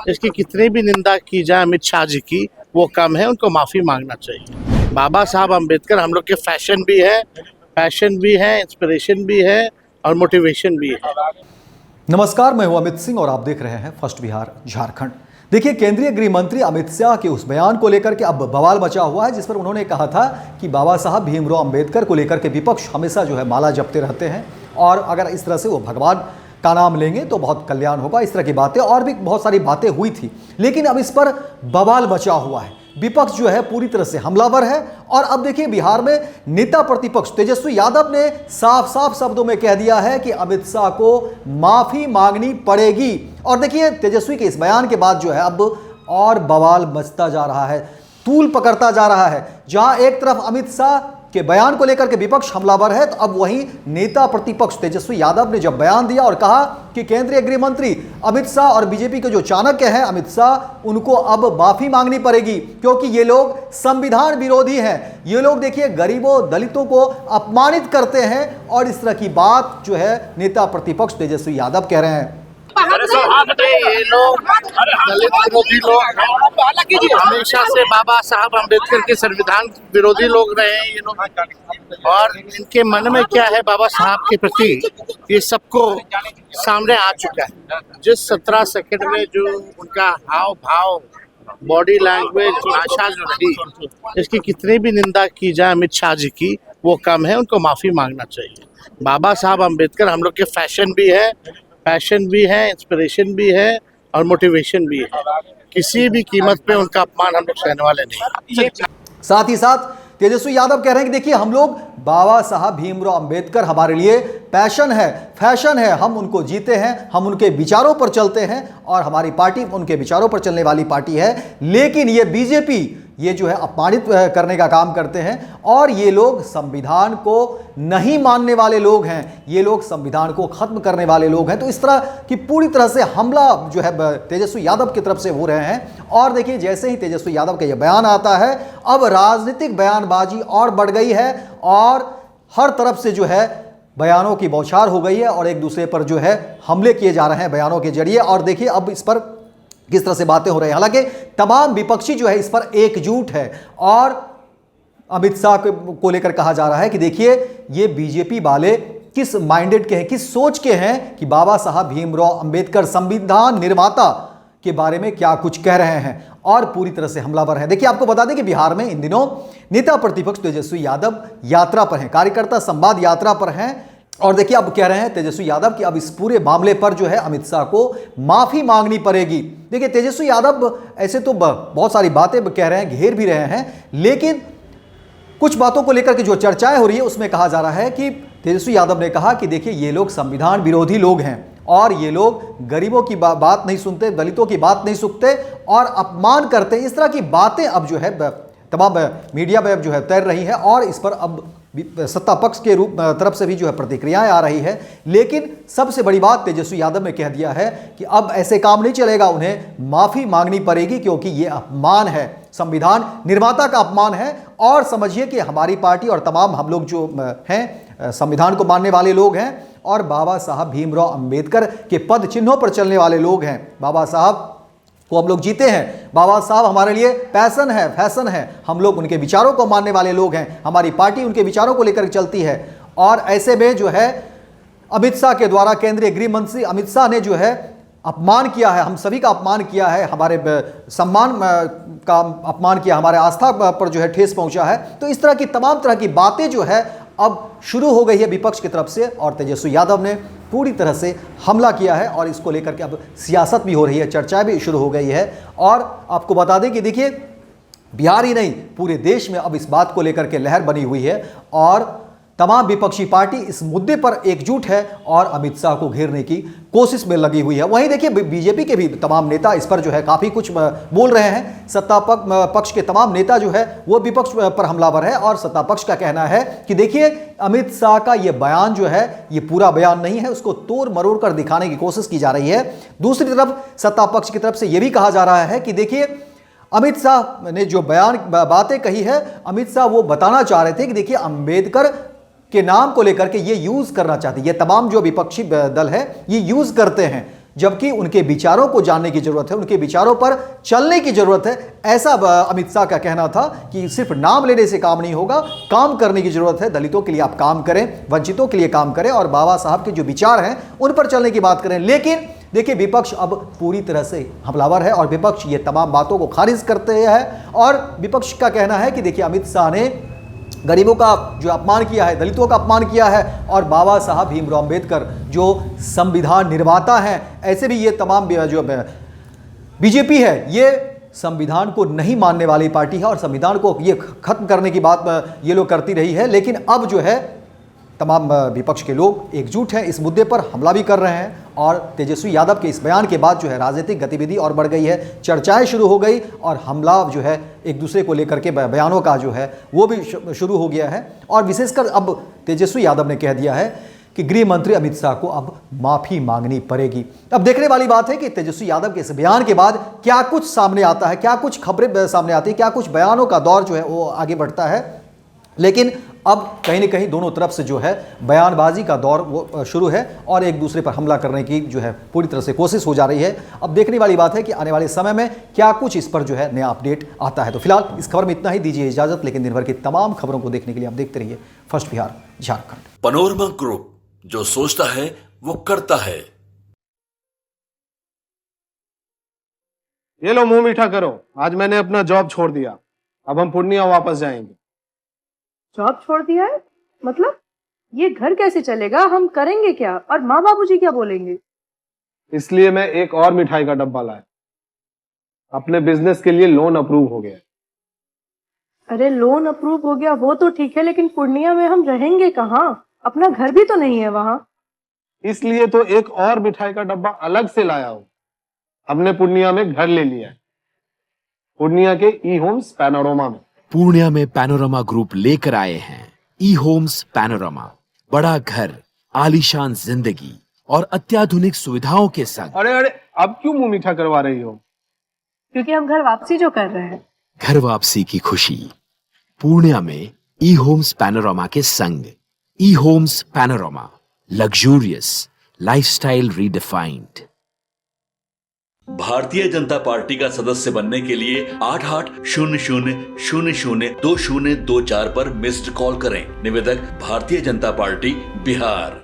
इसकी कितनी भी निंदा की जाए अमित शाह जी की वो कम है, उनको माफ़ी मांगना चाहिए। बाबा साहब अम्बेडकर हम लोग के पैशन भी है, इंस्पिरेशन भी है और मोटिवेशन भी है। नमस्कार, मैं हूं अमित सिंह और आप देख रहे हैं फर्स्ट बिहार झारखंड। देखिए, केंद्रीय गृह मंत्री अमित शाह के उस बयान को लेकर के अब बवाल मचा हुआ है, जिस पर उन्होंने कहा था कि बाबा साहब भीमराव अंबेडकर को लेकर के विपक्ष हमेशा जो है माला जपते रहते हैं और अगर इस तरह से वो भगवान का नाम लेंगे तो बहुत कल्याण होगा। इस तरह की बातें और भी बहुत सारी बातें हुई थी, लेकिन अब इस पर बवाल मचा हुआ है। विपक्ष जो है पूरी तरह से हमलावर है और अब देखिए, बिहार में नेता प्रतिपक्ष तेजस्वी यादव ने साफ साफ शब्दों में कह दिया है कि अमित शाह को माफी मांगनी पड़ेगी। और देखिए, तेजस्वी के इस बयान के बाद जो है अब और बवाल मचता जा रहा है, तूल पकड़ता जा रहा है। जहां एक तरफ अमित शाह के बयान को लेकर के विपक्ष हमलावर है, तो अब वहीं नेता प्रतिपक्ष तेजस्वी यादव ने जब बयान दिया और कहा कि केंद्रीय गृह मंत्री अमित शाह और बीजेपी के जो चाणक्य हैं अमित शाह, उनको अब माफी मांगनी पड़ेगी क्योंकि ये लोग संविधान विरोधी हैं। ये लोग देखिए गरीबों दलितों को अपमानित करते हैं और इस तरह की बात जो है नेता प्रतिपक्ष तेजस्वी यादव कह रहे हैं। ये लोग दलित विरोधी लोग हमेशा से बाबा साहब अम्बेडकर के संविधान विरोधी लोग रहे हैं ये लोग, और इनके मन में क्या है बाबा साहब के प्रति ये सबको सामने आ चुका है। जिस 17 सेकंड में जो उनका हाव भाव, बॉडी लैंग्वेज, भाषा जो रही, इसकी कितनी भी निंदा की जाए अमित शाह जी की वो कम है, उनको माफ़ी मांगना चाहिए। बाबा साहब अम्बेडकर हम लोग के पैशन भी है, इंस्पिरेशन भी है और मोटिवेशन भी है। किसी भी कीमत पे उनका अपमान हम लोग सहने वाले नहीं। साथ ही साथ तेजस्वी यादव कह रहे हैं कि देखिए, हम लोग बाबा साहब भीमराव अंबेडकर हमारे लिए पैशन है, फैशन है, हम उनको जीते हैं, हम उनके विचारों पर चलते हैं और हमारी पार्टी उनके विचारों पर चलने वाली पार्टी है। लेकिन ये बीजेपी ये जो है अपमानित करने का काम करते हैं और ये लोग संविधान को नहीं मानने वाले लोग हैं, ये लोग संविधान को खत्म करने वाले लोग हैं। तो इस तरह की पूरी तरह से हमला जो है तेजस्वी यादव की तरफ से हो रहे हैं। और देखिए, जैसे ही तेजस्वी यादव का ये बयान आता है, अब राजनीतिक बयानबाजी और बढ़ गई है और हर तरफ से जो है बयानों की बौछार हो गई है और एक दूसरे पर जो है हमले किए जा रहे हैं बयानों के जरिए। और देखिए, अब इस पर किस तरह से बातें हो रही हैं। हालांकि तमाम विपक्षी जो है इस पर एकजुट है और अमित शाह को लेकर कहा जा रहा है कि देखिए, ये बीजेपी वाले किस माइंडेड के हैं, किस सोच के हैं कि बाबा साहब भीमराव अंबेडकर संविधान निर्माता के बारे में क्या कुछ कह रहे हैं और पूरी तरह से हमलावर है। देखिए, आपको बता दें कि बिहार में इन दिनों नेता प्रतिपक्ष तेजस्वी यादव यात्रा पर हैं, कार्यकर्ता संवाद यात्रा पर हैं। और देखिए, अब कह रहे हैं तेजस्वी यादव कि अब इस पूरे मामले पर जो है अमित शाह को माफी मांगनी पड़ेगी। देखिए, तेजस्वी यादव ऐसे तो बहुत सारी बातें कह रहे हैं, घेर भी रहे हैं, लेकिन कुछ बातों को लेकर के जो चर्चाएं हो रही है उसमें कहा जा रहा है कि तेजस्वी यादव ने कहा कि देखिए, ये लोग संविधान विरोधी लोग हैं और ये लोग गरीबों की बात नहीं सुनते, दलितों की बात नहीं सुनते और अपमान करते। इस तरह की बातें अब जो है तमाम मीडिया में अब जो है तैर रही है और इस पर अब सत्ता पक्ष के तरफ से भी जो है प्रतिक्रियाएं आ रही है। लेकिन सबसे बड़ी बात तेजस्वी यादव ने कह दिया है कि अब ऐसे काम नहीं चलेगा, उन्हें माफी मांगनी पड़ेगी क्योंकि ये अपमान है, संविधान निर्माता का अपमान है। और समझिए कि हमारी पार्टी और तमाम हम लोग जो हैं संविधान को मानने वाले लोग हैं और बाबा साहब भीमराव अंबेडकर के पद चिन्हों पर चलने वाले लोग हैं। बाबा साहब को हम लोग जीते हैं, बाबा साहब हमारे लिए पैशन है, फैशन है, हम लोग उनके विचारों को मानने वाले लोग हैं, हमारी पार्टी उनके विचारों को लेकर चलती है। और ऐसे में जो है अमित शाह के द्वारा केंद्रीय गृह मंत्री अमित शाह ने जो है अपमान किया है, हम सभी का अपमान किया है, हमारे सम्मान का अपमान किया, हमारे आस्था पर जो है ठेस पहुंचा है। तो इस तरह की तमाम तरह की बातें जो है अब शुरू हो गई है विपक्ष की तरफ से और तेजस्वी यादव ने पूरी तरह से हमला किया है और इसको लेकर के अब सियासत भी हो रही है, चर्चाएं भी शुरू हो गई है। और आपको बता दें कि देखिए, बिहार ही नहीं पूरे देश में अब इस बात को लेकर के लहर बनी हुई है और तमाम विपक्षी पार्टी इस मुद्दे पर एकजुट है और अमित शाह को घेरने की कोशिश में लगी हुई है। वहीं देखिए, बीजेपी के भी तमाम नेता इस पर जो है काफ़ी कुछ बोल रहे हैं। सत्ता पक्ष के तमाम नेता जो है वो विपक्ष पर हमलावर है और सत्ता पक्ष का कहना है कि देखिए, अमित शाह का ये बयान जो है ये पूरा बयान नहीं है, उसको तोड़ मरोड़ कर दिखाने की कोशिश की जा रही है। दूसरी तरफ सत्ता पक्ष की तरफ से ये भी कहा जा रहा है कि देखिए, अमित शाह ने जो बातें कही है, अमित शाह वो बताना चाह रहे थे कि देखिए, अंबेडकर के नाम को लेकर के ये यूज करना चाहते हैं, ये तमाम जो विपक्षी दल है ये यूज करते हैं जबकि उनके विचारों को जानने की जरूरत है, उनके विचारों पर चलने की जरूरत है। ऐसा अमित शाह का कहना था कि सिर्फ नाम लेने से काम नहीं होगा, काम करने की जरूरत है। दलितों के लिए आप काम करें, वंचितों के लिए काम करें और बाबा साहब के जो विचार हैं उन पर चलने की बात करें। लेकिन देखिए, विपक्ष अब पूरी तरह से हमलावर है और विपक्ष ये तमाम बातों को खारिज करते हैं। और विपक्ष का कहना है कि देखिए, अमित शाह ने गरीबों का जो अपमान किया है, दलितों का अपमान किया है, और बाबा साहब भीमराव अंबेडकर जो संविधान निर्माता हैं, ऐसे भी ये तमाम जो बीजेपी है ये संविधान को नहीं मानने वाली पार्टी है और संविधान को ये खत्म करने की बात ये लोग करती रही है। लेकिन अब जो है तमाम विपक्ष के लोग एकजुट हैं, इस मुद्दे पर हमला भी कर रहे हैं। और तेजस्वी यादव के इस बयान के बाद जो है राजनीतिक गतिविधि और बढ़ गई है, चर्चाएं शुरू हो गई और हमला जो है एक दूसरे को लेकर के बयानों का जो है वो भी शुरू हो गया है। और विशेषकर अब तेजस्वी यादव ने कह दिया है कि गृह मंत्री अमित शाह को अब माफी मांगनी पड़ेगी। अब देखने वाली बात है कि तेजस्वी यादव के इस बयान के बाद क्या कुछ सामने आता है, क्या कुछ खबरें सामने आती है, क्या कुछ बयानों का दौर जो है वो आगे बढ़ता है। लेकिन अब कहीं न कहीं दोनों तरफ से जो है बयानबाजी का दौर वो शुरू है और एक दूसरे पर हमला करने की जो है पूरी तरह से कोशिश हो जा रही है। अब देखने वाली बात है कि आने वाले समय में क्या कुछ इस पर जो है नया अपडेट आता है। तो फिलहाल इस खबर में इतना ही, दीजिए इजाजत। लेकिन दिन भर की तमाम खबरों को देखने के लिए आप देखते रहिए first Bihar Jharkhand. Panorama group, जो सोचता है वो करता है। ये लो, मुंह मीठा करो। आज मैंने अपना जॉब छोड़ दिया, अब हम पूर्णिया वापस जाएंगे। जॉब छोड़ दिया है? मतलब ये घर कैसे चलेगा? हम करेंगे क्या? और माँ बाबूजी क्या बोलेंगे? इसलिए मैं एक और मिठाई का डब्बा लाया। अपने बिजनेस के लिए लोन अप्रूव हो गया। अरे लोन अप्रूव हो गया वो तो ठीक है, लेकिन पूर्णिया में हम रहेंगे कहाँ? अपना घर भी तो नहीं है वहां। इसलिए तो एक और मिठाई का डब्बा अलग से लाया हूं। हमने पूर्णिया में घर ले लिया है, पूर्णिया के ई होम्स पैनोरमा में। पूर्णिया में पैनोरमा ग्रुप लेकर आए हैं ई होम्स पैनोरमा। बड़ा घर, आलीशान जिंदगी और अत्याधुनिक सुविधाओं के संग। अरे अरे, अब क्यों मुंह मीठा करवा रही हो? क्योंकि हम घर वापसी जो कर रहे हैं। घर वापसी की खुशी पूर्णिया में ई होम्स पैनोरमा के संग। E Homes Panorama, luxurious lifestyle redefined. Bharatiya Janata party का सदस्य बनने के लिए 8800002024 पर मिस्ड कॉल करें। निवेदक, भारतीय जनता पार्टी, बिहार।